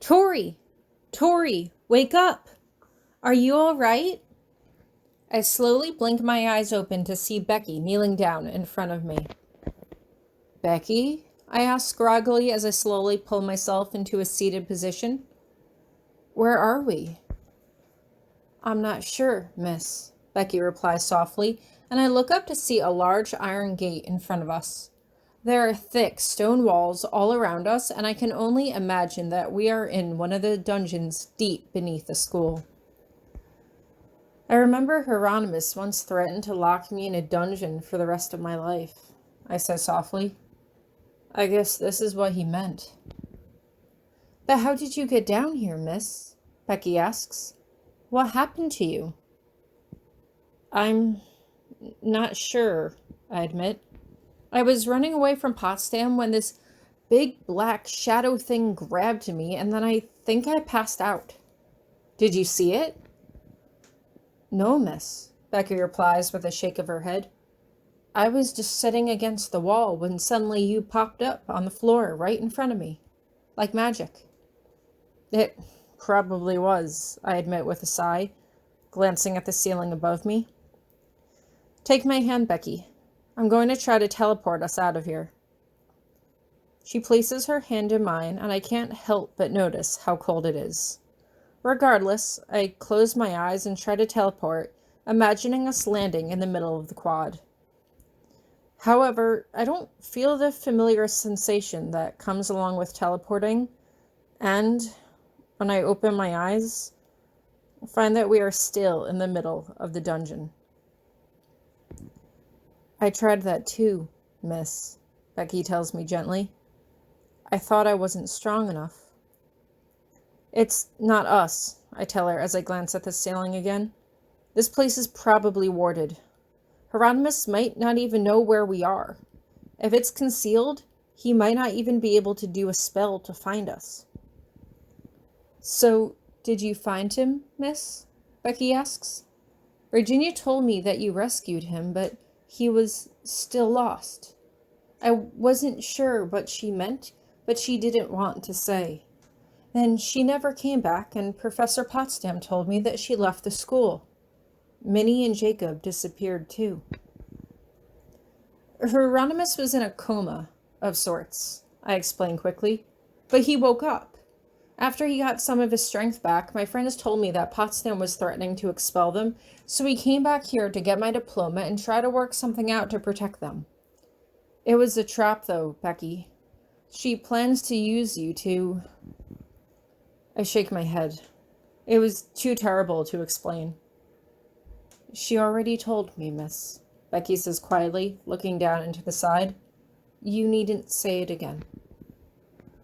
Tori! Tori, wake up! Are you all right? I slowly blink my eyes open to see Becky kneeling down in front of me. Becky? I ask groggily as I slowly pull myself into a seated position. Where are we? I'm not sure, miss, Becky replies softly, and I look up to see a large iron gate in front of us. There are thick stone walls all around us, and I can only imagine that we are in one of the dungeons deep beneath the school. I remember Hieronymous once threatened to lock me in a dungeon for the rest of my life, I say softly. I guess this is what he meant. But how did you get down here, miss? Becky asks. What happened to you? I'm not sure, I admit. I was running away from Potsdam when this big black shadow thing grabbed me, and then I think I passed out. Did you see it? No, miss, Becky replies with a shake of her head. I was just sitting against the wall when suddenly you popped up on the floor right in front of me, like magic. It probably was, I admit with a sigh, glancing at the ceiling above me. Take my hand, Becky. I'm going to try to teleport us out of here. She places her hand in mine, and I can't help but notice how cold it is. Regardless, I close my eyes and try to teleport, imagining us landing in the middle of the quad. However, I don't feel the familiar sensation that comes along with teleporting, and when I open my eyes, I find that we are still in the middle of the dungeon. I tried that too, miss, Becky tells me gently. I thought I wasn't strong enough. It's not us, I tell her as I glance at the ceiling again. This place is probably warded. Hieronymous might not even know where we are. If it's concealed, he might not even be able to do a spell to find us. So, did you find him, miss? Becky asks. Virginia told me that you rescued him, but he was still lost. I wasn't sure what she meant, but she didn't want to say. Then she never came back, and Professor Potsdam told me that she left the school. Minnie and Jacob disappeared too. Hieronymus was in a coma of sorts, I explained quickly, but he woke up. After he got some of his strength back, my friends told me that Potsdam was threatening to expel them, so he came back here to get my diploma and try to work something out to protect them. It was a trap, though, Becky. She plans to use you to... I shake my head. It was too terrible to explain. She already told me, miss, Becky says quietly, looking down into the side. You needn't say it again.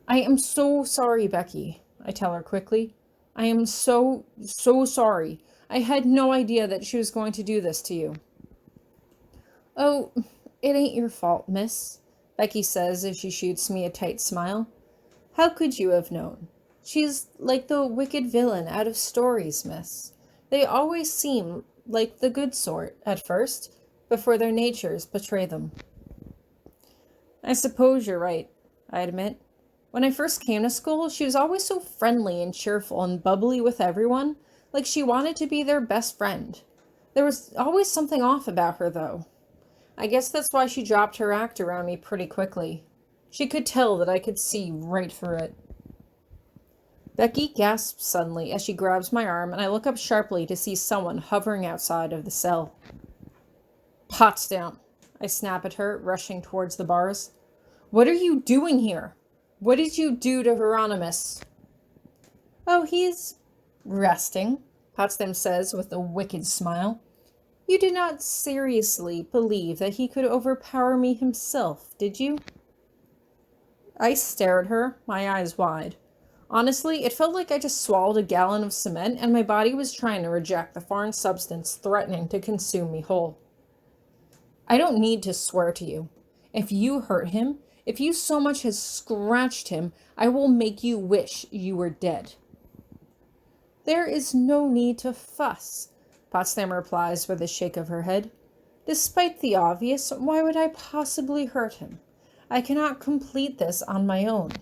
I am so sorry, Becky, I tell her quickly. I am so sorry. I had no idea that she was going to do this to you. Oh, it ain't your fault, miss, Becky says as she shoots me a tight smile. How could you have known? She's like the wicked villain out of stories, miss. They always seem like the good sort at first, before their natures betray them. I suppose you're right, I admit. When I first came to school, she was always so friendly and cheerful and bubbly with everyone, like she wanted to be their best friend. There was always something off about her, though. I guess that's why she dropped her act around me pretty quickly. She could tell that I could see right through it. Becky gasps suddenly as she grabs my arm, and I look up sharply to see someone hovering outside of the cell. Potsdam, I snap at her, rushing towards the bars. What are you doing here? What did you do to Hieronymus? Oh, he's resting, Potsdam says with a wicked smile. You did not seriously believe that he could overpower me himself, did you? I stare at her, my eyes wide. Honestly, it felt like I just swallowed a gallon of cement and my body was trying to reject the foreign substance threatening to consume me whole. I don't need to swear to you. If you hurt him, if you so much as scratched him, I will make you wish you were dead. There is no need to fuss, Potsdam replies with a shake of her head. Despite the obvious, why would I possibly hurt him? I cannot complete this on my own.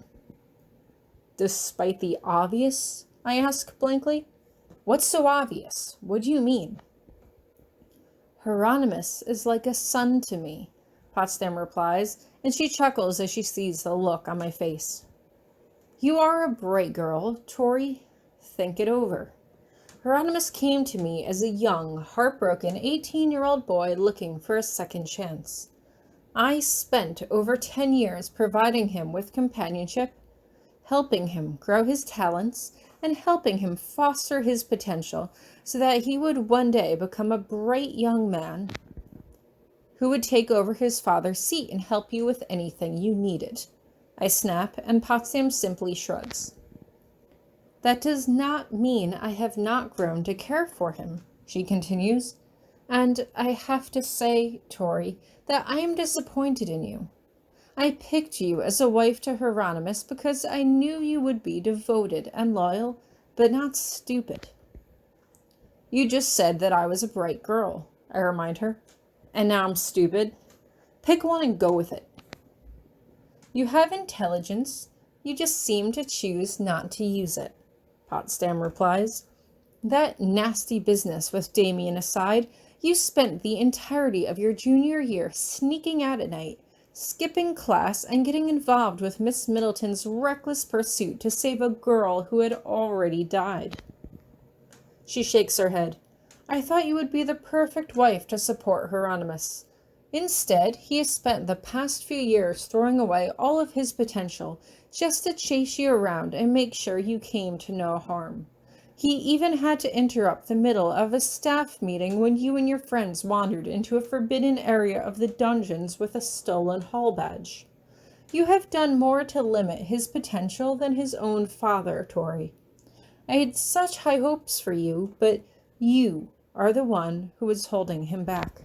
despite the obvious? I ask blankly. What's so obvious? What do you mean? Hieronymous is like a son to me, Potsdam replies, and she chuckles as she sees the look on my face. You are a bright girl, Tori. Think it over. Hieronymous came to me as a young, heartbroken 18-year-old boy looking for a second chance. I spent over 10 years providing him with companionship, helping him grow his talents, and helping him foster his potential so that he would one day become a bright young man who would take over his father's seat and help you with anything you needed. I snap, and Potsdam simply shrugs. That does not mean I have not grown to care for him, she continues. And I have to say, Tori, that I am disappointed in you. I picked you as a wife to Hieronymous because I knew you would be devoted and loyal, but not stupid. You just said that I was a bright girl, I remind her. And now I'm stupid? Pick one and go with it. You have intelligence, you just seem to choose not to use it, Potsdam replies. That nasty business with Damien aside, you spent the entirety of your junior year sneaking out at night, skipping class, and getting involved with Miss Middleton's reckless pursuit to save a girl who had already died. She shakes her head. I thought you would be the perfect wife to support Hieronymous. Instead, he has spent the past few years throwing away all of his potential just to chase you around and make sure you came to no harm. He even had to interrupt the middle of a staff meeting when you and your friends wandered into a forbidden area of the dungeons with a stolen hall badge. You have done more to limit his potential than his own father, Tori. I had such high hopes for you, but you are the one who is holding him back.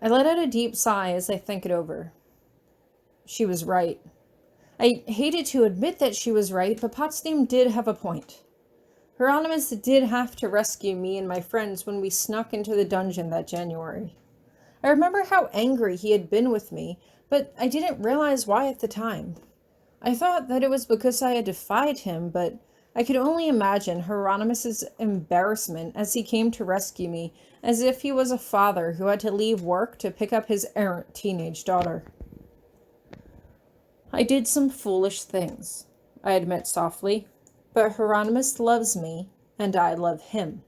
I let out a deep sigh as I think it over. She was right. I hated to admit that she was right, but Potsdam did have a point. Hieronymous did have to rescue me and my friends when we snuck into the dungeon that January. I remember how angry he had been with me, but I didn't realize why at the time. I thought that it was because I had defied him, but I could only imagine Hieronymus's embarrassment as he came to rescue me, as if he was a father who had to leave work to pick up his errant teenage daughter. I did some foolish things, I admit softly, but Hieronymus loves me, and I love him.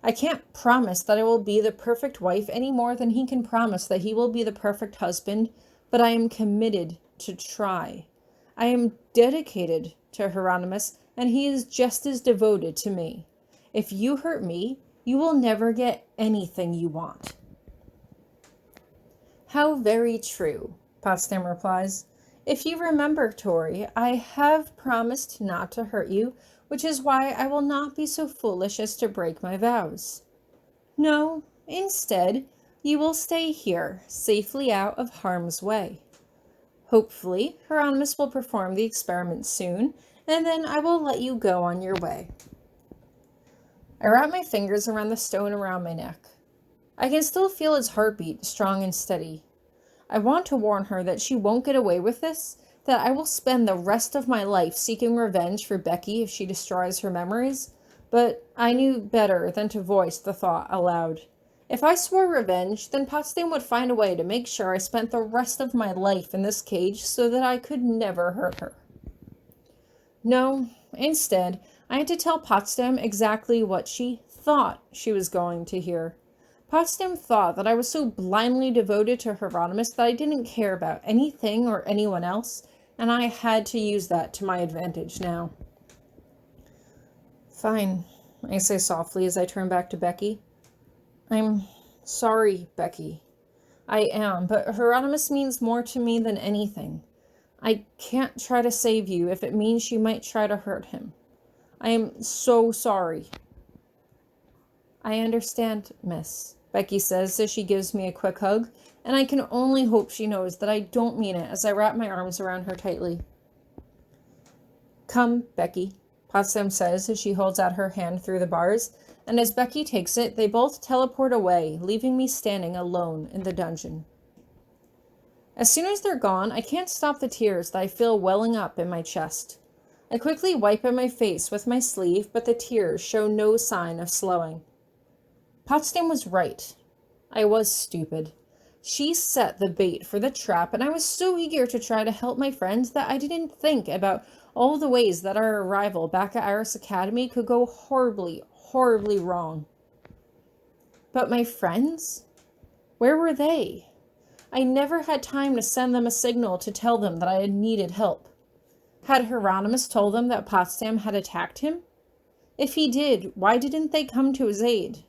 I can't promise that I will be the perfect wife any more than he can promise that he will be the perfect husband, but I am committed to try. I am dedicated to Hieronymus, and he is just as devoted to me. If you hurt me, you will never get anything you want. How very true, Potsdam replies. If you remember, Tori, I have promised not to hurt you, which is why I will not be so foolish as to break my vows. No, instead, you will stay here, safely out of harm's way. Hopefully, Hieronymus will perform the experiment soon, and then I will let you go on your way. I wrap my fingers around the stone around my neck. I can still feel his heartbeat, strong and steady. I want to warn her that she won't get away with this, that I will spend the rest of my life seeking revenge for Becky if she destroys her memories, but I knew better than to voice the thought aloud. If I swore revenge, then Potsdam would find a way to make sure I spent the rest of my life in this cage so that I could never hurt her. No, instead, I had to tell Potsdam exactly what she thought she was going to hear. Potsdam thought that I was so blindly devoted to Hieronymus that I didn't care about anything or anyone else, and I had to use that to my advantage now. Fine, I say softly as I turn back to Becky. I'm sorry, Becky. I am, but Hieronymus means more to me than anything. I can't try to save you if it means you might try to hurt him. I am so sorry. I understand, miss, Becky says as she gives me a quick hug, and I can only hope she knows that I don't mean it as I wrap my arms around her tightly. Come, Becky, Potsdam says as she holds out her hand through the bars, and as Becky takes it, they both teleport away, leaving me standing alone in the dungeon. As soon as they're gone, I can't stop the tears that I feel welling up in my chest. I quickly wipe at my face with my sleeve, but the tears show no sign of slowing. Potsdam was right. I was stupid. She set the bait for the trap, and I was so eager to try to help my friends that I didn't think about all the ways that our arrival back at Iris Academy could go horribly, horribly wrong. But my friends? Where were they? I never had time to send them a signal to tell them that I had needed help. Had Hieronymous told them that Potsdam had attacked him? If he did, why didn't they come to his aid?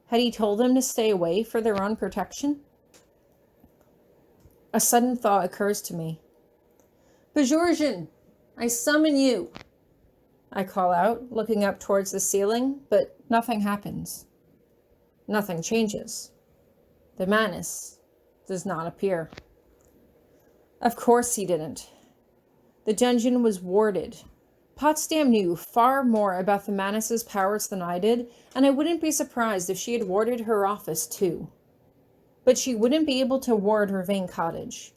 Had he told them to stay away for their own protection? A sudden thought occurs to me. Bajorjan, I summon you. I call out, looking up towards the ceiling, but nothing happens. Nothing changes. The Manus does not appear. Of course he didn't. The dungeon was warded. Potsdam knew far more about the Manus's powers than I did, and I wouldn't be surprised if she had warded her office too. But she wouldn't be able to ward Ravine Cottage.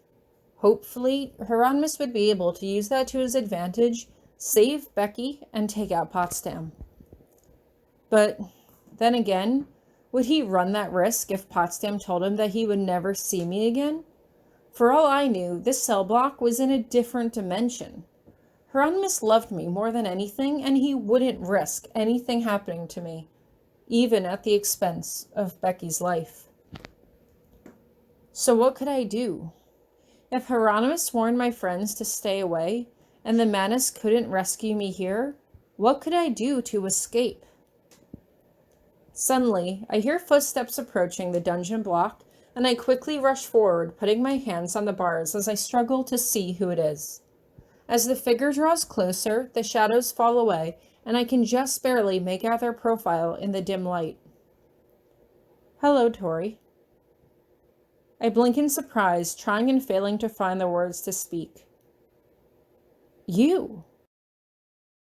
Hopefully, Hieronymous would be able to use that to his advantage, save Becky, and take out Potsdam. But then again, would he run that risk if Potsdam told him that he would never see me again? For all I knew, this cell block was in a different dimension. Hieronymous loved me more than anything, and he wouldn't risk anything happening to me, even at the expense of Becky's life. So what could I do? If Hieronymous warned my friends to stay away, and the Manus couldn't rescue me here, what could I do to escape? Suddenly, I hear footsteps approaching the dungeon block, and I quickly rush forward, putting my hands on the bars as I struggle to see who it is. As the figure draws closer, the shadows fall away, and I can just barely make out their profile in the dim light. Hello, Tori. I blink in surprise, trying and failing to find the words to speak. You?